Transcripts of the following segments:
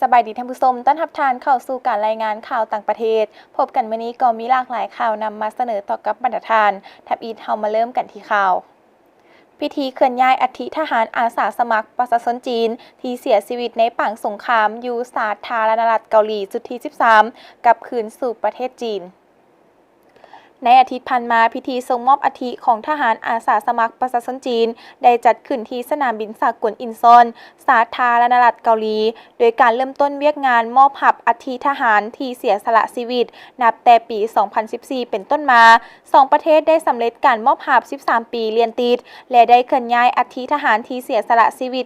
สบายดีท่านผู้ชมต้อนรับทานเข้าสู่การรายงานข่าวต่างประเทศพบกันวันนี้ก็มีหลากหลายข่าวนำมาเสนอต่อกับบรรดาทานทับอีทเฮามาเริ่มกันที่ข่าวพิธีเคลื่อนย้ายอัฐิทหารอาสาสมัครประชาชนจีนที่เสียชีวิตในป่างสงครามอยู่สาธารณรัฐเกาหลีจุดที่13กลับคืนสู่ประเทศจีนในอาทิตย์ผ่านมาพิธีส่งมอบอัฐิของทหารอาสาสมัครประชาชนจีนได้จัดขึ้นที่สนามบินสากลอินซอนสาธารณรัฐเกาหลีโดยการเริ่มต้นเวียกงานมอบหับอัฐิทหารที่เสียสละชีวิตนับแต่ปี 2014 เป็นต้นมา2ประเทศได้สำเร็จการมอบหับ 13 ปีเรียนติดและได้เคลื่อนย้ายอัฐิทหารที่เสียสละชีวิต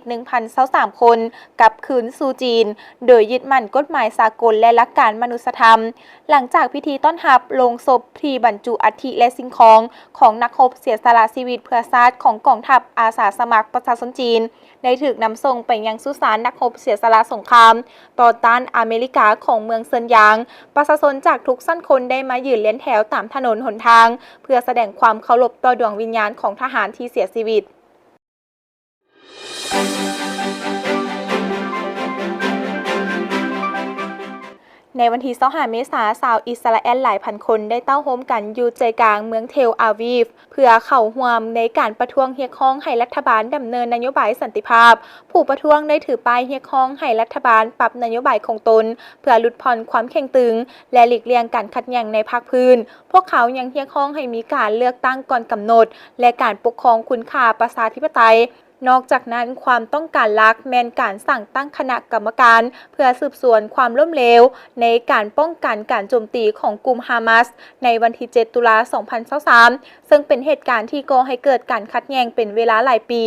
1,023 คนกลับคืนสู่จีนโดยยึดมั่นกฎหมายสากลและหลักการมนุษยธรรมหลังจากพิธีต้อนรับโลงศพที่บรรจุอัฐิและสิ่งของนักรบเสียสละชีวิตเพื่อชาติของกองทัพอาสาสมัครประชาชนจีนได้ถูกนำส่งไปยังสุสานนักรบเสียสละสงครามต่อต้านอเมริกาของเมืองเซินหยางประชาชนจากทุกชั้นคนได้มายืนเลียนแถวตามถนนหนทางเพื่อแสดงความเคารพต่อดวงวิญญาณของทหารที่เสียชีวิตในวันที่25 เมษายนชาวอิสราเอลหลายพันคนได้เต้าโฮมกันอยู่ใจกลางเมืองเทลอาวีฟเพื่อเข้าร่วมในการประท้วงเรียกร้องให้รัฐบาลดำเนินนโยบายสันติภาพผู้ประท้วงได้ถือป้ายเรียกร้องให้รัฐบาลปรับนโยบายของตนเพื่อลดผ่อนความแข็งตึงและหลีกเลี่ยงการขัดแย้งในภาคพื้นพวกเขายังเรียกร้องให้มีการเลือกตั้งก่อนกำหนดและการปกครองคุณค่าประชาธิปไตยนอกจากนั้นความต้องการหลักแม่นการสั่งตั้งคณะกรรมการเพื่อสืบสวนความล้มเหลวในการป้องกันการโจมตีของกลุ่มฮามาสในวันที่ 7 ตุลาคม 2023 ซึ่งเป็นเหตุการณ์ที่ก่อให้เกิดการขัดแย้งเป็นเวลาหลายปี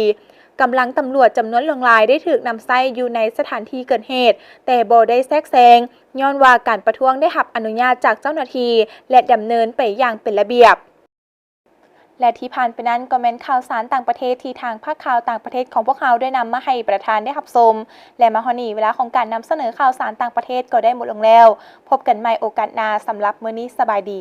กำลังตำรวจจำนวนหลายได้ถูกนำใช้อยู่ในสถานที่เกิดเหตุแต่บ่ได้แทรกแซงย้อนว่าการประท้วงได้รับอนุญาตจากเจ้าหน้าที่และดำเนินไปอย่างเป็นระเบียบและที่ผ่านไปนั้นก็เป็นข่าวสารต่างประเทศที่ทางภาคข่าวต่างประเทศของพวกเราได้นำมาให้ประธานได้รับชมและมาฮอนี่เวลาของการนำเสนอข่าวสารต่างประเทศก็ได้หมดลงแล้วพบกันใหม่โอกาสหน้าสำหรับมื้อนี้สบายดี